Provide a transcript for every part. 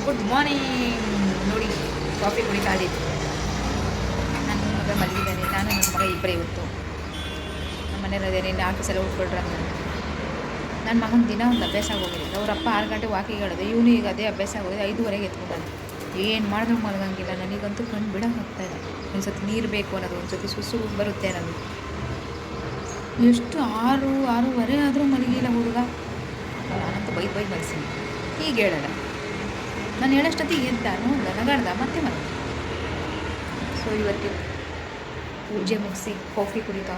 Good morning. ನೋಡಿ coffee ಕುಡಿತಾ ಇದ್ದೀನಿ. ನನ್ನ ಮಗ ಮಲಗಿದ್ದಾನೆ, ನಾನು ನನ್ನ ಮಗ ಇಬ್ಬರೇ ಇವತ್ತು ನಮ್ಮ ಮನೆಯಲ್ಲಿದ್ದೇನೆ. ನಿನ್ನೆ ಆಫೀಸಲ್ಲಿ ಉಟ್ಕೊಳ್ರೆ ನನ್ನ ಮಗನ ದಿನ ಒಂದು ಅಭ್ಯಾಸ ಆಗೋಗಿದೆ. ಅವರಪ್ಪ 6 ಗಂಟೆ ವಾಕಿಂಗ್ ಹೇಳೋದು, ಇವನು ಈಗ ಅದೇ ಅಭ್ಯಾಸ ಆಗೋಗಿದೆ. 5:30ಗೆ ಎತ್ಕೊಂಡಾನೆ. ಏನು ಮಾಡಿದ್ರು ಮಲಗಂಗಿಲ್ಲ. ನನಗಂತೂ ಕಣ್ಣು ಬಿಡೋಕೆ ಹೋಗ್ತಾಯಿಲ್ಲ. ಒಂದು ಸತಿ ನೀರು ಬೇಕು ಅನ್ನೋದು, ಒಂದು ಸತಿ ಸುಸು ಬರುತ್ತೆ ಅನ್ನೋದು. ಎಷ್ಟು 6:30 ಆದರೂ ಮಲಗಿಲ್ಲ ಹುಡುಗ. ನಾನಂತೂ ಬೈದು ಮಲಗಿಸಿನಿ. ಈಗ ಹೇಳೋಣ, ನಾನು ಹೇಳೋಷ್ಟೊತ್ತಿಗೆ ಎದ್ದಾನು ನನಗಾಡ್ದ ಮತ್ತೆ ಮನೆ. ಸೊ ಇವತ್ತು ಪೂಜೆ ಮುಗಿಸಿ ಕಾಫಿ ಕುಡಿತಾ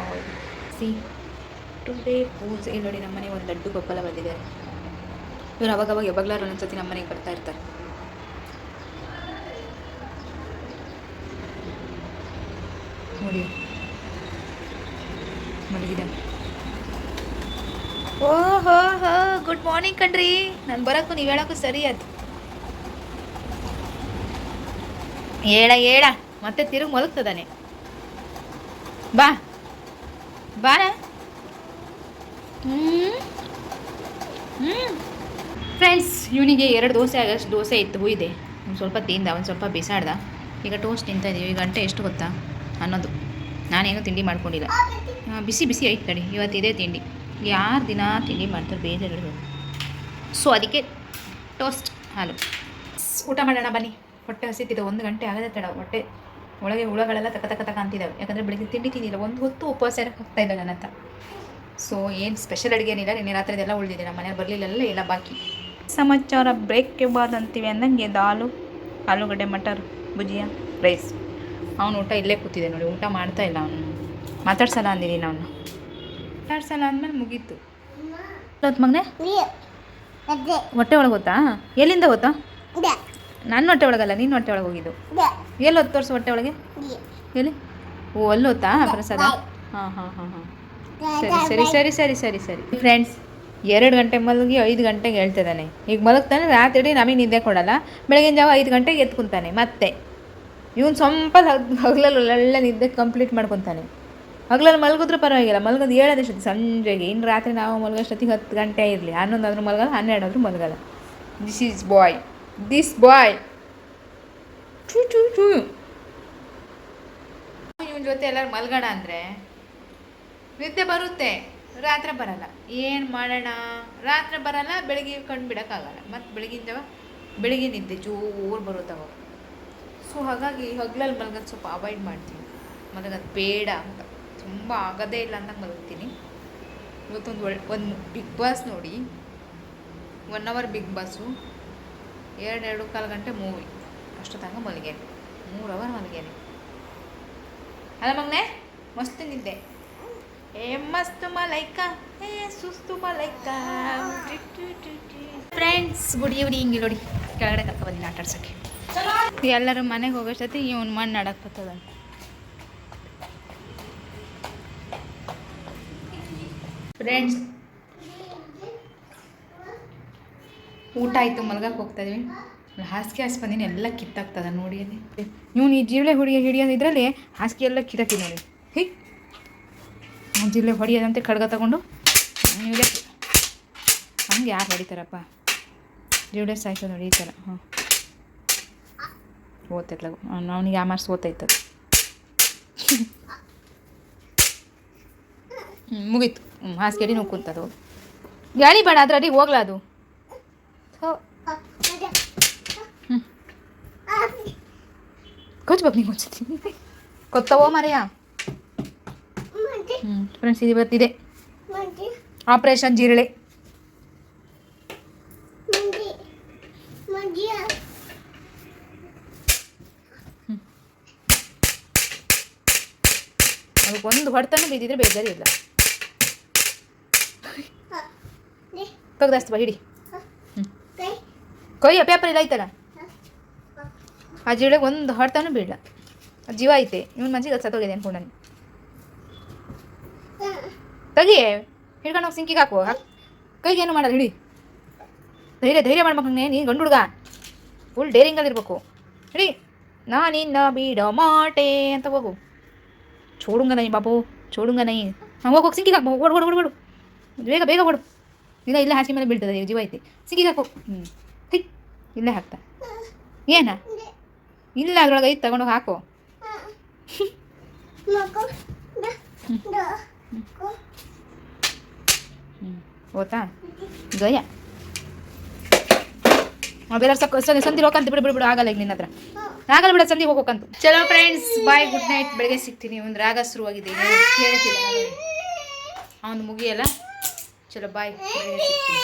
ಸಿ ಟುಡೇ ಪೂಜೆ. ಇಲ್ಲಿ ನೋಡಿ, ನಮ್ಮ ಮನೆಗೆ ಒಂದು ದೊಡ್ಡ ಗೊಬ್ಬಲ ಬಂದಿದ್ದಾರೆ. ಇವರು ಅವಾಗವಾಗ ಯಾವಾಗಲಾರು ಒಂದೊಂದ್ಸತಿ ನಮ್ಮ ಮನೆಗೆ ಬರ್ತಾ ಇರ್ತಾರೆ. ನೋಡಿ ಮಲಗಿದ್ದಾನೆ. ಓಹೋ ಹೋ, ಗುಡ್ ಮಾರ್ನಿಂಗ್ ಕಣ್ರಿ. ನಾನು ಬರೋಕ್ಕೂ ನೀವು ಹೇಳೋಕ್ಕೂ ಸರಿ ಅದು. ಹೇಳ ಮತ್ತೆ ತಿರುಗಿ ಮಲಗ್ತದಾನೆ. ಬಾ ಬಾರ. ಫ್ರೆಂಡ್ಸ್, ಇವನಿಗೆ 2 ದೋಸೆ ಆಗಷ್ಟು ದೋಸೆ ಇತ್ತು, ಹುಯ್ದೆ. ಒಂದು ಸ್ವಲ್ಪ ತಿಂದ, ಒಂದು ಸ್ವಲ್ಪ ಬಿಸಾಡ್ದ. ಈಗ ಟೋಸ್ಟ್ ತಿಂತಾಯಿದ್ದೀವಿ. ಈ ಗಂಟೆ ಎಷ್ಟು ಗೊತ್ತಾ? ಅನ್ನೋದು. ನಾನೇನು ತಿಂಡಿ ಮಾಡ್ಕೊಂಡಿಲ್ಲ. ಬಿಸಿ ಐತೆ ತಡಿ. ಇವತ್ತು ಇದೇ ತಿಂಡಿ. ಯಾರು ದಿನ ತಿಂಡಿ ಮಾಡ್ತಾರೆ ಬೇಜಾರು. ಸೊ ಅದಕ್ಕೆ ಟೋಸ್ಟ್ ಹಾಲು. ಊಟ ಮಾಡೋಣ ಬನ್ನಿ. ಹೊಟ್ಟೆ ಹಸಿತಿದೆ. 1 ಗಂಟೆ ಆಗದೆ ತಡ. ಹೊಟ್ಟೆ ಒಳಗೆ ಹುಳಗಳೆಲ್ಲ ತಕ ಅಂತಿದ್ದಾವೆ. ಯಾಕಂದರೆ ಬೆಳಿಗ್ಗೆ ತಿಂಡಿ ತಿಂದಿಲ್ಲ. ಒಂದು ಹೊತ್ತು ಉಪವಾಸ ಆಗ್ತಾಯಿಲ್ಲ ನನ್ನ ಹತ್ರ. ಸೊ ಏನು ಸ್ಪೆಷಲ್ ಅಡುಗೆ ಏನಿಲ್ಲ. ನಿನ್ನೆ ರಾತ್ರಿದೆಲ್ಲ ಉಳಿದಿದೆ. ನಮ್ಮ ಮನೇಲಿ ಬರಲಿಲ್ಲ, ಎಲ್ಲ ಬಾಕಿ. ಸಮಾಚಾರ ಬ್ರೇಕ್ಗೆ ಬಾದ್ ಅಂತೀವಿ ಅಂದಂಗೆ ದಾಲು, ಆಲೂಗಡ್ಡೆ ಮಟರ್, ಭುಜಿಯಾ, ರೈಸ್. ಅವನು ಊಟ ಇಲ್ಲೇ ಕೂತಿದೆ ನೋಡಿ. ಊಟ ಮಾಡ್ತಾಯಿಲ್ಲ ಅವನು. ಮಾತಾಡ್ಸಲ್ಲ ಅಂದಿದ್ದೀನಿ ಅವನು. ಮಾತಾಡ್ಸಲ್ಲ ಅಂದಮೇಲೆ ಮುಗೀತು. ಹೊತ್ತು ಮಗನೇ ಹೊಟ್ಟೆ ಒಳಗೆ ಗೊತ್ತಾ? ಎಲ್ಲಿಂದ ಗೊತ್ತಾ? ನನ್ನ ಹೊಟ್ಟೆ ಒಳಗಲ್ಲ, ನೀನು ಹೊಟ್ಟೆ ಒಳಗೆ ಹೋಗಿದ್ದು. ಎಲ್ಲಿ ಹೊತ್ತು ತೋರಿಸು ಹೊಟ್ಟೆ ಒಳಗೆ. ಎಲ್ಲಿ? ಓ, ಅಲ್ಲಿ ಹೊತ್ತಾ ಪ್ರಸಾದ? ಹಾಂ. ಸರಿ. ಫ್ರೆಂಡ್ಸ್, 2 ಗಂಟೆ ಮಲಗಿ 5 ಗಂಟೆಗೆ ಹೇಳ್ತಿದ್ದಾನೆ. ಈಗ ಮಲಗ್ತಾನೆ. ರಾತ್ರಿ ನಮಗೆ ನಿದ್ದೆ ಕೊಡಲ್ಲ. ಬೆಳಗಿನ ಜಾವ 5 ಗಂಟೆಗೆ ಎತ್ಕೊತಾನೆ. ಮತ್ತೆ ಇವನು ಸ್ವಲ್ಪ ಹಗಲಲ್ಲಿ ಒಳ್ಳೆ ನಿದ್ದೆ ಕಂಪ್ಲೀಟ್ ಮಾಡ್ಕೊತಾನೆ. ಹಗಲಲ್ಲಿ ಮಲಗಿದ್ರೂ ಪರವಾಗಿಲ್ಲ. ಮಲಗೋದು ಹೇಳೋದಷ್ಟು ಸಂಜೆಗೆ. ಇನ್ನು ರಾತ್ರಿ ನಾವು ಮಲಗೋಷ್ಟೊತ್ತಿಗೆ 10 ಗಂಟೆ ಇರಲಿ. 11 ಆದರೂ ಮಲಗಲ್ಲ, 12 ಆದರೂ ಮಲಗಲ್ಲ. This boy ಚೂ. ಇವನ ಜೊತೆ ಎಲ್ಲರೂ ಮಲ್ಗೋಣ ಅಂದರೆ ನಿದ್ದೆ ಬರುತ್ತೆ, ರಾತ್ರಿ ಬರಲ್ಲ. ಏನು ಮಾಡೋಣ? ರಾತ್ರಿ ಬರಲ್ಲ, ಬೆಳಗ್ಗೆ ಕಣ್ಣು ಬಿಡೋಕ್ಕಾಗಲ್ಲ. ಮತ್ತು ಬೆಳಗ್ಗೆ ನಿದ್ದೆ ಜೋರು ಬರುತ್ತವ. ಸೊ ಹಾಗಾಗಿ ಹಗಲಲ್ಲಿ ಮಲಗೋದು ಸ್ವಲ್ಪ ಅವಾಯ್ಡ್ ಮಾಡ್ತೀನಿ. ಮಲಗೋದು ಬೇಡ ಅಂತ, ತುಂಬ ಆಗೋದೇ ಇಲ್ಲ ಅಂತ ಮಲಗ್ತೀನಿ. ಒಂದು ಬಿಗ್ ಬಾಸ್ ನೋಡಿ, 1 ಅವರ್ ಬಿಗ್ ಬಾಸು, 2.25 ಗಂಟೆ ಮೂವಿ. ಅಷ್ಟು ತನಕ ಮಲಗೇನೆ. 3 ಅವರ್ ಮಲಗೇನೆ. ಅಲ್ಲ ಮಗನೇ, ಮಸ್ತ್ ನಿದ್ದೆ. ಮಸ್ತ್ ಮಲೈಕ, ಸುಸ್ತು ಮಲೈಕ. Friends, good evening. ನೋಡಿ, ಕೆಳಗಡೆ ಕರ್ಕೊಬಂದಿಲ್ಲ ಆಟ ಆಡ್ಸೋಕ್ಕೆ. ಎಲ್ಲರೂ ಮನೆಗೆ ಹೋಗೋಷ್ಟೊತ್ತಿ ಇವನು ಮಣ್ಣು ಆಡಕ್ಕೆ ಬರ್ತದ. ಫ್ರೆಂಡ್ಸ್, ಊಟ ಆಯಿತು, ಮಲ್ಗಕ್ಕೆ ಹೋಗ್ತಾಯಿದ್ವಿ. ಹಾಸಿಗೆ ಬಂದಿನಿ, ಎಲ್ಲ ಕಿತ್ತಾಗ್ತದ ನೋಡಿ. ಅಲ್ಲಿ ಇವನು ಈ ಜಿರಳೆ ಹಿಡಿಯೋದು ಇದರಲ್ಲಿ ಹಾಸಿಗೆ ಎಲ್ಲ ಕಿತ್ತಾಕಿ ನೋಡಿ. ಜಿರಳೆ ಹೊಡಿಯೋದಂತೆ ಖಡ್ಗ ತಗೊಂಡು ಇವಲೇ ಹಂಗೆ ಯಾರು ಹೊಡಿತಾರಪ್ಪ? ಜಿರಳೆ ಸಾಯ್ತದೆ ನೋಡಿ ಈ ಥರ. ಓದ್ತಿರ್ಲ ಅವನಿಗೆ ಆ ಮಾರ್ಕ್ಸ್ ಓದ್ತಾಯ್ತದೆ. ಮುಗೀತು. ಹಾಸಿಗೆ ಅಡಿ ನುಗ್ಗುತ್ತದು. ಗಾಳಿ ಬೇಡ ಅದ್ರ ಅಡಿ ಹೋಗ್ಲಾ ಅದು. ಕೊಚ್ಬೇಕು ನೀವು ಕೊಚ್ತೀನಿ. ಕೊತ್ತವೋ ಮರೆಯ. ಫ್ರೆಂಡ್ಸ್, ಇದು ಇವತ್ತಿದೆ ಆಪರೇಷನ್ ಜಿರಳೆ. ಅದಕ್ಕೊಂದು ಹೊಡೆತಾನು ಬಿದ್ದಿದ್ರೆ ಬೇಜಾರಿ ಇಲ್ಲ. ತೆಗ್ದಾಸ್ತು ಬಾ, ಹಿಡಿ. ಕೊಯ್ಯ ಪೇಪರ್ ಇಲ್ಲ ಐತಲ್ಲ. ಆ ಜಿರಳೆಗೆ ಒಂದು ಹೊಡೆತಾನು ಬೀಳಲ್ಲ. ಜೀವ ಐತೆ. ಇವನು ಮನ್ಸಿಗೆ ಅದು ಸತ್ತೋಗಿದೆ ಅನ್ಕೊಂಡು ನಾನು. ತೆಗಿ, ಹಿಡ್ಕೊಂಡು ಹೋಗಿ ಸಿಂಕಿಗೆ ಹಾಕು. ಕೈಗೆ ಏನು ಮಾಡೋದು, ಹಿಡಿ. ಧೈರ್ಯ ಮಾಡ್ಬೇಕಂಗೆ. ನೀನು ಗಂಡು ಹುಡುಗ, ಫುಲ್ ಡೇರಿಂಗಲ್ಲಿರ್ಬೇಕು. ಹಿಡಿ. ನಾನಿನ್ನ ಬಿಡೋ ಮಾಟೆ ಅಂತ ಹೋಗು. ಚೋಡುಂಗ ನೈ ಬಾಬು, ಚೋಡುಂಗ ನೈ. ಹೋಗಿ ಸಿಂಕಿಗೆ ಹಾಕು. ಓಡು ಬೇಗ ಓಡು. ಇಲ್ಲ, ಇಲ್ಲೇ ಹಾಸಿಗೆ ಮೇಲೆ ಬೀಳ್ತದೆ. ಜೀವ ಐತಿ. ಸಿಂಕಿಗೆ ಹಾಕು. ಇಲ್ಲೇ ಹಾಕ್ತಾ. ಏನ ಇಲ್ಲ ಅದ್ರೊಳಗೆ ಐದು ತಗೊಂಡೋಗಿ ಹಾಕು. ಓತಾ ಗಯ ಬೇರೆ ಸಂಧಿ ಹೋಗಂತ ಬಿಡು ಆಗಲ್ಲ ಈಗ ನಿನ್ನ ಹತ್ರ ಆಗಲ್ಲ ಬಿಡ ಸಂಧಿ ಹೋಗ್ಬೇಕಂತ. ಚಲೋ ಫ್ರೆಂಡ್ಸ್ ಬಾಯ್, ಗುಡ್ ನೈಟ್. ಬೆಳಗ್ಗೆ ಸಿಗ್ತೀನಿ. ಒಂದು ರಾಗ ಶುರುವಾಗಿದೆ, ಕೇಳ್ತಿಲ್ಲ ಅವನು ಮುಗಿಯಲ್ಲ. ಚಲೋ ಬಾಯ್, ಬೆಳಗ್ಗೆ ಸಿಗ್ತೀನಿ.